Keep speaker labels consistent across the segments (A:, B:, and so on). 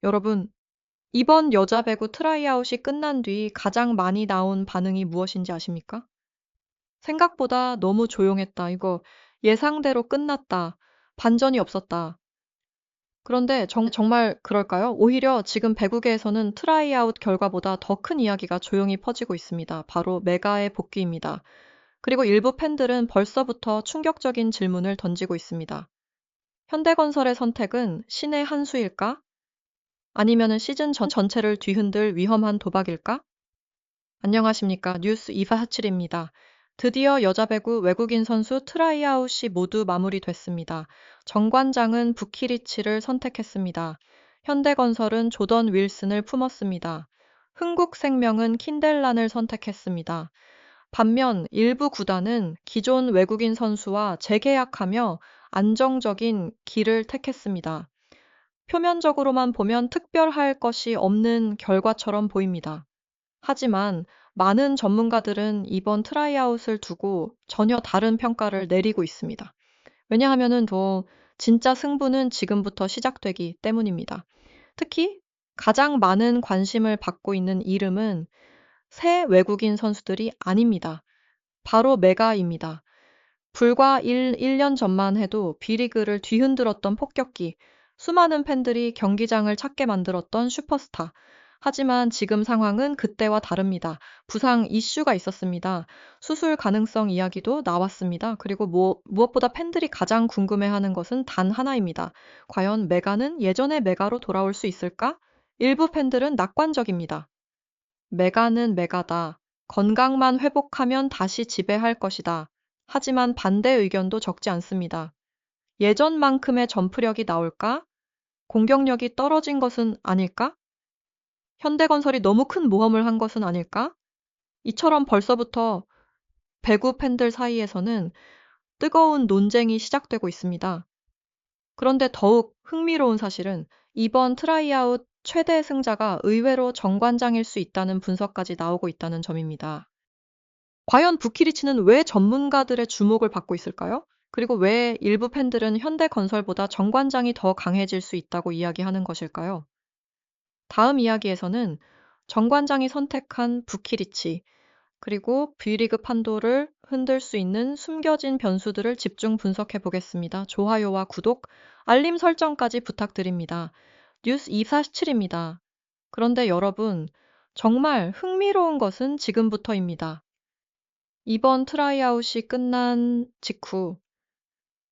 A: 여러분, 이번 여자 배구 트라이아웃이 끝난 뒤 가장 많이 나온 반응이 무엇인지 아십니까? 생각보다 너무 조용했다. 이거 예상대로 끝났다. 반전이 없었다. 그런데 정말 그럴까요? 오히려 지금 배구계에서는 트라이아웃 결과보다 더 큰 이야기가 조용히 퍼지고 있습니다. 바로 메가의 복귀입니다. 그리고 일부 팬들은 벌써부터 충격적인 질문을 던지고 있습니다. 현대건설의 선택은 신의 한 수일까? 아니면은 시즌 전체를 뒤흔들 위험한 도박일까? 안녕하십니까. 뉴스 2447입니다. 드디어 여자 배구 외국인 선수 트라이아웃이 모두 마무리됐습니다. 정관장은 부키리치를 선택했습니다. 현대건설은 조던 윌슨을 품었습니다. 흥국생명은 킨델란을 선택했습니다. 반면 일부 구단은 기존 외국인 선수와 재계약하며 안정적인 길을 택했습니다. 표면적으로만 보면 특별할 것이 없는 결과처럼 보입니다. 하지만 많은 전문가들은 이번 트라이아웃을 두고 전혀 다른 평가를 내리고 있습니다. 왜냐하면은 진짜 승부는 지금부터 시작되기 때문입니다. 특히 가장 많은 관심을 받고 있는 이름은 새 외국인 선수들이 아닙니다. 바로 메가입니다. 불과 1년 전만 해도 B리그를 뒤흔들었던 폭격기, 수많은 팬들이 경기장을 찾게 만들었던 슈퍼스타. 하지만 지금 상황은 그때와 다릅니다. 부상 이슈가 있었습니다. 수술 가능성 이야기도 나왔습니다. 그리고 무엇보다 팬들이 가장 궁금해하는 것은 단 하나입니다. 과연 메가는 예전의 메가로 돌아올 수 있을까? 일부 팬들은 낙관적입니다. 메가는 메가다. 건강만 회복하면 다시 지배할 것이다. 하지만 반대 의견도 적지 않습니다. 예전만큼의 점프력이 나올까? 공격력이 떨어진 것은 아닐까? 현대건설이 너무 큰 모험을 한 것은 아닐까? 이처럼 벌써부터 배구 팬들 사이에서는 뜨거운 논쟁이 시작되고 있습니다. 그런데 더욱 흥미로운 사실은 이번 트라이아웃 최대 승자가 의외로 정관장일 수 있다는 분석까지 나오고 있다는 점입니다. 과연 부키리치는 왜 전문가들의 주목을 받고 있을까요? 그리고 왜 일부 팬들은 현대건설보다 정관장이 더 강해질 수 있다고 이야기하는 것일까요? 다음 이야기에서는 정관장이 선택한 부키리치, 그리고 B리그 판도를 흔들 수 있는 숨겨진 변수들을 집중 분석해 보겠습니다. 좋아요와 구독, 알림 설정까지 부탁드립니다. 뉴스 247입니다. 그런데 여러분, 정말 흥미로운 것은 지금부터입니다. 이번 트라이아웃이 끝난 직후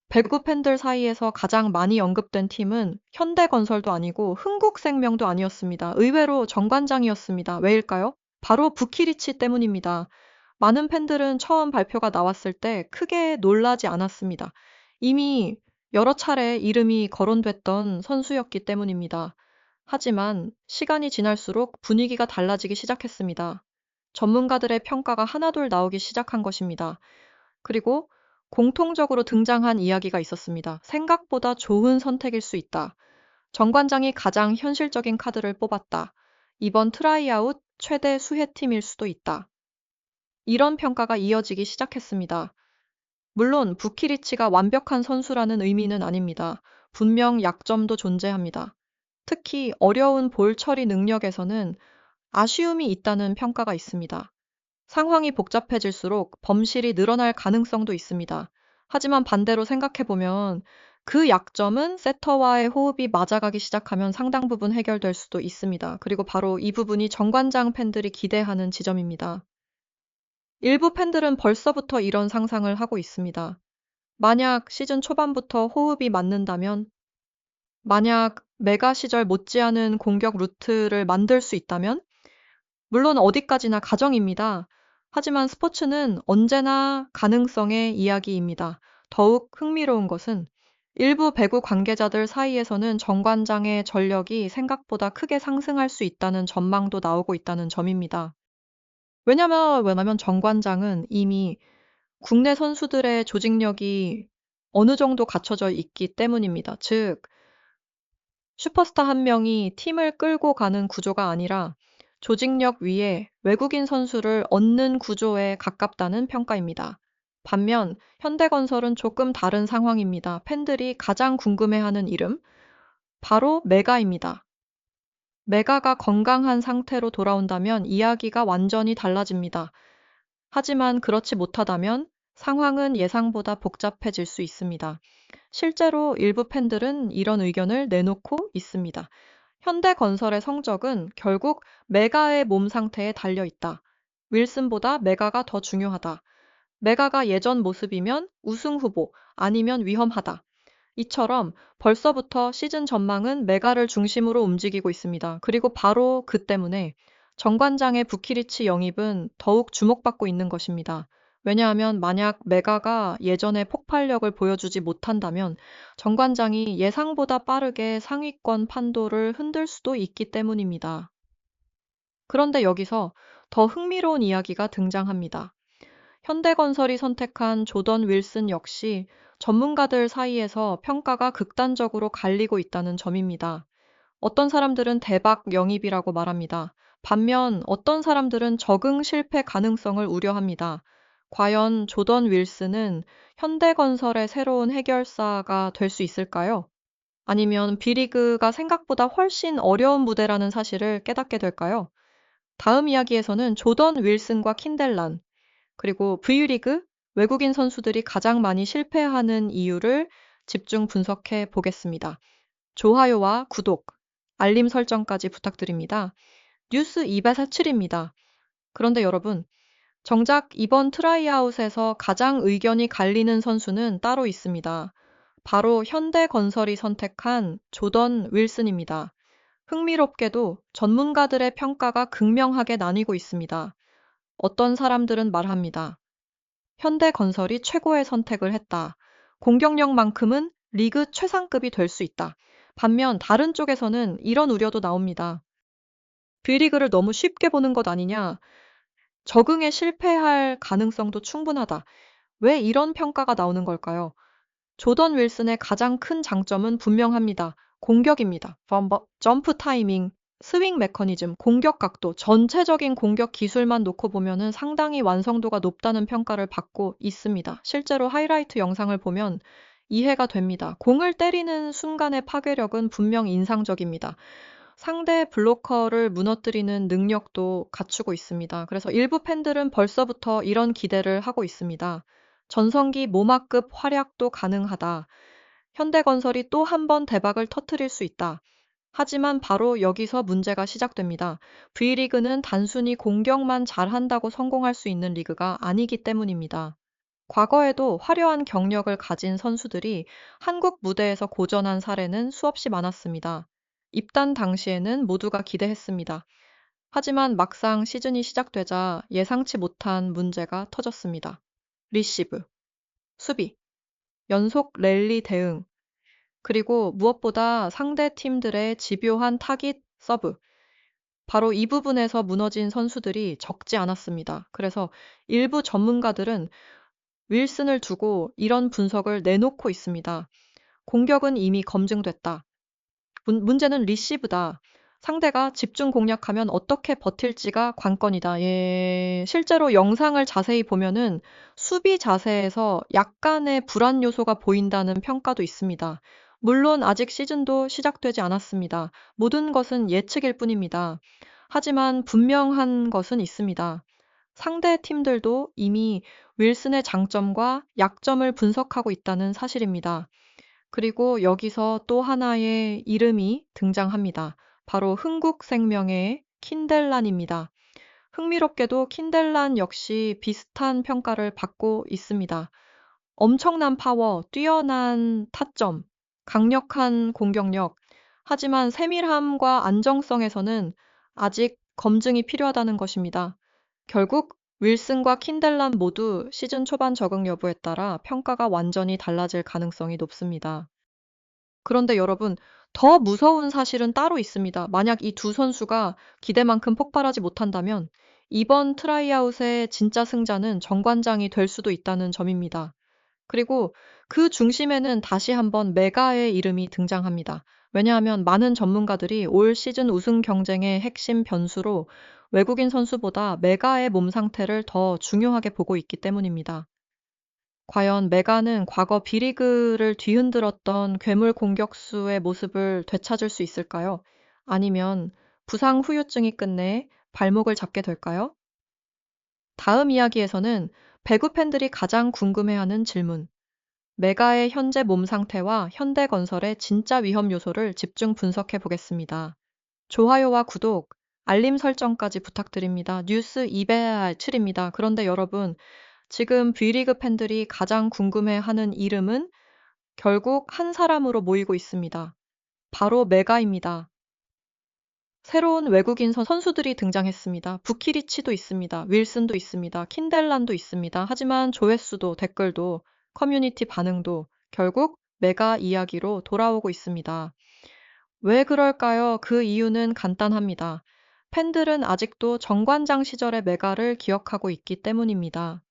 A: 배구 팬들 사이에서 가장 많이 언급된 팀은 현대건설도 아니고 흥국생명도 아니었습니다. 의외로 정관장이었습니다. 왜일까요? 바로 부키리치 때문입니다. 많은 팬들은 처음 발표가 나왔을 때 크게 놀라지 않았습니다. 이미 여러 차례 이름이 거론됐던 선수였기 때문입니다. 하지만 시간이 지날수록 분위기가 달라지기 시작했습니다. 전문가들의 평가가 하나둘 나오기 시작한 것입니다. 그리고 공통적으로 등장한 이야기가 있었습니다. 생각보다 좋은 선택일 수 있다. 정관장이 가장 현실적인 카드를 뽑았다. 이번 트라이아웃 최대 수혜팀일 수도 있다. 이런 평가가 이어지기 시작했습니다. 물론 부키리치가 완벽한 선수라는 의미는 아닙니다. 분명 약점도 존재합니다. 특히 어려운 볼 처리 능력에서는 아쉬움이 있다는 평가가 있습니다. 상황이 복잡해질수록 범실이 늘어날 가능성도 있습니다. 하지만 반대로 생각해보면 그 약점은 세터와의 호흡이 맞아가기 시작하면 상당 부분 해결될 수도 있습니다. 그리고 바로 이 부분이 정관장 팬들이 기대하는 지점입니다. 일부 팬들은 벌써부터 이런 상상을 하고 있습니다. 만약 시즌 초반부터 호흡이 맞는다면, 만약 메가 시절 못지않은 공격 루트를 만들 수 있다면, 물론 어디까지나 가정입니다. 하지만 스포츠는 언제나 가능성의 이야기입니다. 더욱 흥미로운 것은 일부 배구 관계자들 사이에서는 정관장의 전력이 생각보다 크게 상승할 수 있다는 전망도 나오고 있다는 점입니다. 왜냐면 정관장은 이미 국내 선수들의 조직력이 어느 정도 갖춰져 있기 때문입니다. 즉, 슈퍼스타 한 명이 팀을 끌고 가는 구조가 아니라 조직력 위에 외국인 선수를 얻는 구조에 가깝다는 평가입니다. 반면 현대건설은 조금 다른 상황입니다. 팬들이 가장 궁금해하는 이름, 바로 메가입니다. 메가가 건강한 상태로 돌아온다면 이야기가 완전히 달라집니다. 하지만 그렇지 못하다면 상황은 예상보다 복잡해질 수 있습니다. 실제로 일부 팬들은 이런 의견을 내놓고 있습니다. 현대건설의 성적은 결국 메가의 몸 상태에 달려 있다. 윌슨보다 메가가 더 중요하다. 메가가 예전 모습이면 우승 후보, 아니면 위험하다. 이처럼 벌써부터 시즌 전망은 메가를 중심으로 움직이고 있습니다. 그리고 바로 그 때문에 정관장의 부키리치 영입은 더욱 주목받고 있는 것입니다. 왜냐하면 만약 메가가 예전의 폭발력을 보여주지 못한다면 정관장이 예상보다 빠르게 상위권 판도를 흔들 수도 있기 때문입니다. 그런데 여기서 더 흥미로운 이야기가 등장합니다. 현대건설이 선택한 조던 윌슨 역시 전문가들 사이에서 평가가 극단적으로 갈리고 있다는 점입니다. 어떤 사람들은 대박 영입이라고 말합니다. 반면 어떤 사람들은 적응 실패 가능성을 우려합니다. 과연 조던 윌슨은 현대건설의 새로운 해결사가 될 수 있을까요? 아니면 B리그가 생각보다 훨씬 어려운 무대라는 사실을 깨닫게 될까요? 다음 이야기에서는 조던 윌슨과 킨델란, 그리고 V리그 외국인 선수들이 가장 많이 실패하는 이유를 집중 분석해 보겠습니다. 좋아요와 구독, 알림 설정까지 부탁드립니다. 뉴스 247입니다. 그런데 여러분, 정작 이번 트라이아웃에서 가장 의견이 갈리는 선수는 따로 있습니다. 바로 현대건설이 선택한 조던 윌슨입니다. 흥미롭게도 전문가들의 평가가 극명하게 나뉘고 있습니다. 어떤 사람들은 말합니다. 현대건설이 최고의 선택을 했다. 공격력만큼은 리그 최상급이 될 수 있다. 반면 다른 쪽에서는 이런 우려도 나옵니다. B리그를 너무 쉽게 보는 것 아니냐? 적응에 실패할 가능성도 충분하다. 왜 이런 평가가 나오는 걸까요? 조던 윌슨의 가장 큰 장점은 분명합니다. 공격입니다. 점프 타이밍, 스윙 메커니즘, 공격 각도, 전체적인 공격 기술만 놓고 보면은 상당히 완성도가 높다는 평가를 받고 있습니다. 실제로 하이라이트 영상을 보면 이해가 됩니다. 공을 때리는 순간의 파괴력은 분명 인상적입니다. 상대 블로커를 무너뜨리는 능력도 갖추고 있습니다. 그래서 일부 팬들은 벌써부터 이런 기대를 하고 있습니다. 전성기 모마급 활약도 가능하다. 현대건설이 또 한 번 대박을 터뜨릴 수 있다. 하지만 바로 여기서 문제가 시작됩니다. V리그는 단순히 공격만 잘한다고 성공할 수 있는 리그가 아니기 때문입니다. 과거에도 화려한 경력을 가진 선수들이 한국 무대에서 고전한 사례는 수없이 많았습니다. 입단 당시에는 모두가 기대했습니다. 하지만 막상 시즌이 시작되자 예상치 못한 문제가 터졌습니다. 리시브, 수비, 연속 랠리 대응, 그리고 무엇보다 상대 팀들의 집요한 타깃 서브. 바로 이 부분에서 무너진 선수들이 적지 않았습니다. 그래서 일부 전문가들은 윌슨을 두고 이런 분석을 내놓고 있습니다. 공격은 이미 검증됐다. 문제는 리시브다. 상대가 집중 공략하면 어떻게 버틸지가 관건이다. 예, 실제로 영상을 자세히 보면은 수비 자세에서 약간의 불안 요소가 보인다는 평가도 있습니다. 물론 아직 시즌도 시작되지 않았습니다. 모든 것은 예측일 뿐입니다. 하지만 분명한 것은 있습니다. 상대 팀들도 이미 윌슨의 장점과 약점을 분석하고 있다는 사실입니다. 그리고 여기서 또 하나의 이름이 등장합니다. 바로 흥국생명의 킨델란입니다. 흥미롭게도 킨델란 역시 비슷한 평가를 받고 있습니다. 엄청난 파워, 뛰어난 타점, 강력한 공격력. 하지만 세밀함과 안정성에서는 아직 검증이 필요하다는 것입니다. 결국 윌슨과 킨델란 모두 시즌 초반 적응 여부에 따라 평가가 완전히 달라질 가능성이 높습니다. 그런데 여러분, 더 무서운 사실은 따로 있습니다. 만약 이 두 선수가 기대만큼 폭발하지 못한다면 이번 트라이아웃의 진짜 승자는 정관장이 될 수도 있다는 점입니다. 그리고 그 중심에는 다시 한번 메가의 이름이 등장합니다. 왜냐하면 많은 전문가들이 올 시즌 우승 경쟁의 핵심 변수로 외국인 선수보다 메가의 몸 상태를 더 중요하게 보고 있기 때문입니다. 과연 메가는 과거 B리그를 뒤흔들었던 괴물 공격수의 모습을 되찾을 수 있을까요? 아니면 부상 후유증이 끝내 발목을 잡게 될까요? 다음 이야기에서는 배구 팬들이 가장 궁금해하는 질문, 메가의 현재 몸 상태와 현대건설의 진짜 위험 요소를 집중 분석해 보겠습니다. 좋아요와 구독, 알림 설정까지 부탁드립니다. 뉴스 207입니다. 그런데 여러분, 지금 V리그 팬들이 가장 궁금해하는 이름은 결국 한 사람으로 모이고 있습니다. 바로 메가입니다. 새로운 외국인 선수들이 등장했습니다. 부키리치도 있습니다. 윌슨도 있습니다. 킨델란도 있습니다. 하지만 조회수도 댓글도 커뮤니티 반응도 결국 메가 이야기로 돌아오고 있습니다. 왜 그럴까요? 그 이유는 간단합니다. 팬들은 아직도 정관장 시절의 메가를 기억하고 있기 때문입니다.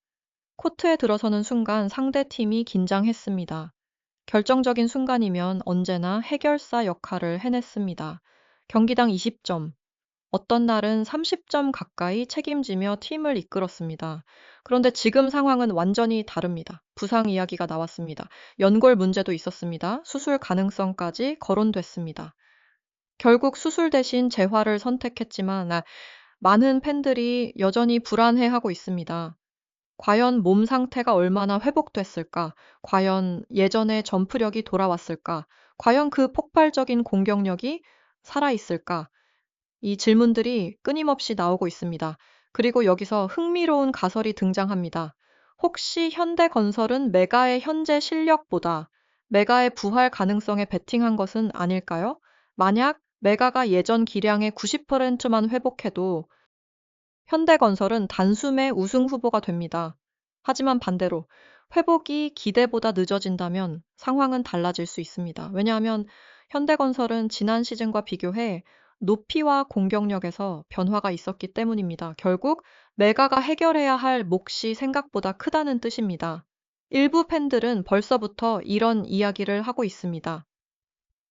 A: 코트에 들어서는 순간 상대 팀이 긴장했습니다. 결정적인 순간이면 언제나 해결사 역할을 해냈습니다. 경기당 20점, 어떤 날은 30점 가까이 책임지며 팀을 이끌었습니다. 그런데 지금 상황은 완전히 다릅니다. 부상 이야기가 나왔습니다. 연골 문제도 있었습니다. 수술 가능성까지 거론됐습니다. 결국 수술 대신 재활을 선택했지만 많은 팬들이 여전히 불안해하고 있습니다. 과연 몸 상태가 얼마나 회복됐을까? 과연 예전의 점프력이 돌아왔을까? 과연 그 폭발적인 공격력이 살아있을까? 이 질문들이 끊임없이 나오고 있습니다. 그리고 여기서 흥미로운 가설이 등장합니다. 혹시 현대건설은 메가의 현재 실력보다 메가의 부활 가능성에 베팅한 것은 아닐까요? 만약 메가가 예전 기량의 90%만 회복해도 현대건설은 단숨에 우승 후보가 됩니다. 하지만 반대로 회복이 기대보다 늦어진다면 상황은 달라질 수 있습니다. 왜냐하면 현대건설은 지난 시즌과 비교해 높이와 공격력에서 변화가 있었기 때문입니다. 결국 메가가 해결해야 할 몫이 생각보다 크다는 뜻입니다. 일부 팬들은 벌써부터 이런 이야기를 하고 있습니다.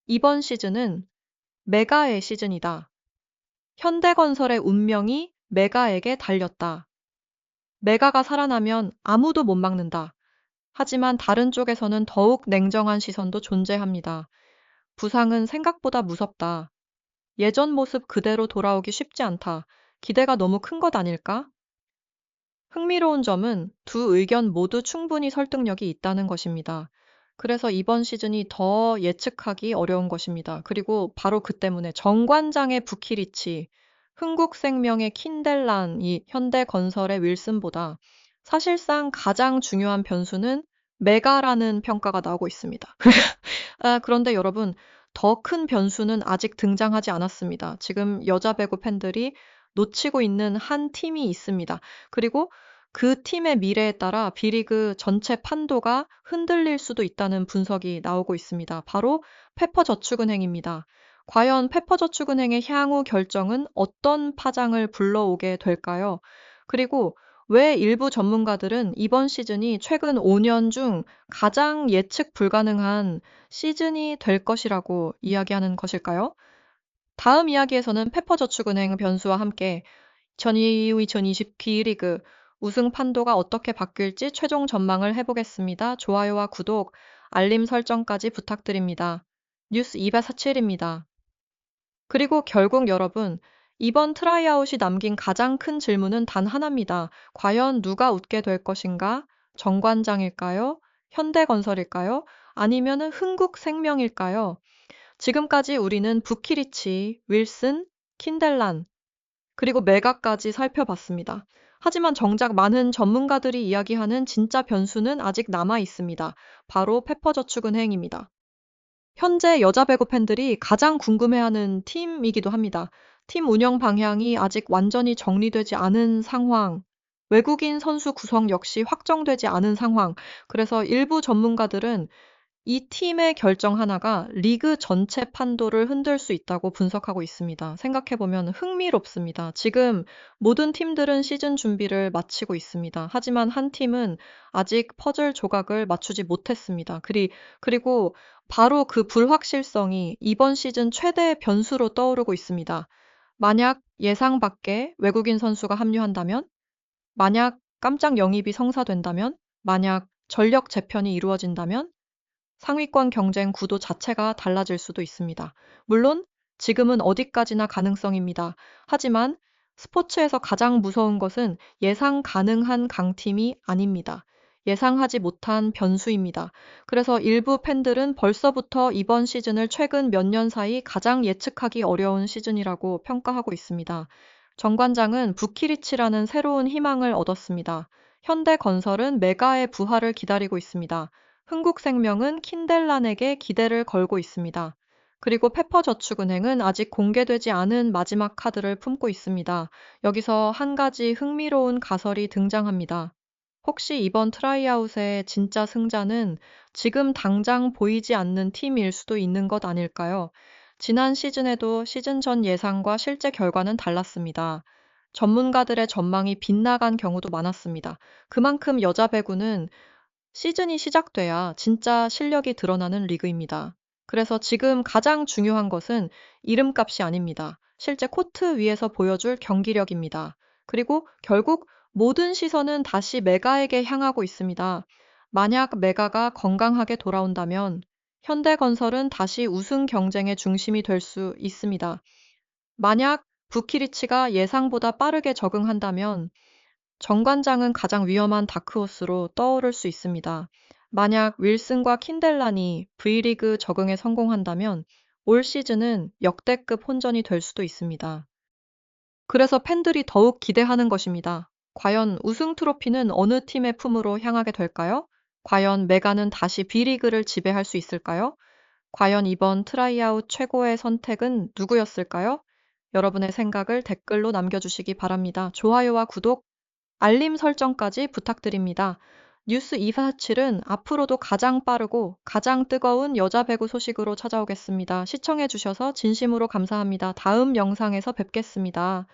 A: 이번 시즌은 메가의 시즌이다. 현대건설의 운명이 메가에게 달렸다. 메가가 살아나면 아무도 못 막는다. 하지만 다른 쪽에서는 더욱 냉정한 시선도 존재합니다. 부상은 생각보다 무섭다. 예전 모습 그대로 돌아오기 쉽지 않다. 기대가 너무 큰 것 아닐까? 흥미로운 점은 두 의견 모두 충분히 설득력이 있다는 것입니다. 그래서 이번 시즌이 더 예측하기 어려운 것입니다. 그리고 바로 그 때문에 정관장의 부키리치, 흥국생명의 킨델란이 현대건설의 윌슨보다 사실상 가장 중요한 변수는 메가라는 평가가 나오고 있습니다. 그런데 여러분, 더 큰 변수는 아직 등장하지 않았습니다. 지금 여자 배구 팬들이 놓치고 있는 한 팀이 있습니다. 그리고 그 팀의 미래에 따라 B리그 전체 판도가 흔들릴 수도 있다는 분석이 나오고 있습니다. 바로 페퍼저축은행입니다. 과연 페퍼저축은행의 향후 결정은 어떤 파장을 불러오게 될까요? 그리고 왜 일부 전문가들은 이번 시즌이 최근 5년 중 가장 예측 불가능한 시즌이 될 것이라고 이야기하는 것일까요? 다음 이야기에서는 페퍼저축은행 변수와 함께 2022-2020 B리그 우승 판도가 어떻게 바뀔지 최종 전망을 해보겠습니다. 좋아요와 구독, 알림 설정까지 부탁드립니다. 뉴스 247입니다. 그리고 결국 여러분, 이번 트라이아웃이 남긴 가장 큰 질문은 단 하나입니다. 과연 누가 웃게 될 것인가? 정관장일까요? 현대건설일까요? 아니면 흥국생명일까요? 지금까지 우리는 부키리치, 윌슨, 킨델란, 그리고 메가까지 살펴봤습니다. 하지만 정작 많은 전문가들이 이야기하는 진짜 변수는 아직 남아 있습니다. 바로 페퍼저축은행입니다. 현재 여자 배구 팬들이 가장 궁금해하는 팀이기도 합니다. 팀 운영 방향이 아직 완전히 정리되지 않은 상황, 외국인 선수 구성 역시 확정되지 않은 상황. 그래서 일부 전문가들은 이 팀의 결정 하나가 리그 전체 판도를 흔들 수 있다고 분석하고 있습니다. 생각해보면 흥미롭습니다. 지금 모든 팀들은 시즌 준비를 마치고 있습니다. 하지만 한 팀은 아직 퍼즐 조각을 맞추지 못했습니다. 그리고 바로 그 불확실성이 이번 시즌 최대의 변수로 떠오르고 있습니다. 만약 예상 밖의 외국인 선수가 합류한다면? 만약 깜짝 영입이 성사된다면? 만약 전력 재편이 이루어진다면? 상위권 경쟁 구도 자체가 달라질 수도 있습니다. 물론 지금은 어디까지나 가능성입니다. 하지만 스포츠에서 가장 무서운 것은 예상 가능한 강팀이 아닙니다. 예상하지 못한 변수입니다. 그래서 일부 팬들은 벌써부터 이번 시즌을 최근 몇 년 사이 가장 예측하기 어려운 시즌이라고 평가하고 있습니다. 정관장은 부키리치라는 새로운 희망을 얻었습니다. 현대건설은 메가의 부활을 기다리고 있습니다. 흥국생명은 킨델란에게 기대를 걸고 있습니다. 그리고 페퍼저축은행은 아직 공개되지 않은 마지막 카드를 품고 있습니다. 여기서 한 가지 흥미로운 가설이 등장합니다. 혹시 이번 트라이아웃의 진짜 승자는 지금 당장 보이지 않는 팀일 수도 있는 것 아닐까요? 지난 시즌에도 시즌 전 예상과 실제 결과는 달랐습니다. 전문가들의 전망이 빗나간 경우도 많았습니다. 그만큼 여자 배구는 시즌이 시작돼야 진짜 실력이 드러나는 리그입니다. 그래서 지금 가장 중요한 것은 이름값이 아닙니다. 실제 코트 위에서 보여줄 경기력입니다. 그리고 결국 모든 시선은 다시 메가에게 향하고 있습니다. 만약 메가가 건강하게 돌아온다면 현대건설은 다시 우승 경쟁의 중심이 될 수 있습니다. 만약 부키리치가 예상보다 빠르게 적응한다면 정관장은 가장 위험한 다크호스로 떠오를 수 있습니다. 만약 윌슨과 킨델란이 V리그 적응에 성공한다면 올 시즌은 역대급 혼전이 될 수도 있습니다. 그래서 팬들이 더욱 기대하는 것입니다. 과연 우승 트로피는 어느 팀의 품으로 향하게 될까요? 과연 메가는 다시 B리그를 지배할 수 있을까요? 과연 이번 트라이아웃 최고의 선택은 누구였을까요? 여러분의 생각을 댓글로 남겨주시기 바랍니다. 좋아요와 구독, 알림 설정까지 부탁드립니다. 뉴스 247은 앞으로도 가장 빠르고 가장 뜨거운 여자 배구 소식으로 찾아오겠습니다. 시청해주셔서 진심으로 감사합니다. 다음 영상에서 뵙겠습니다.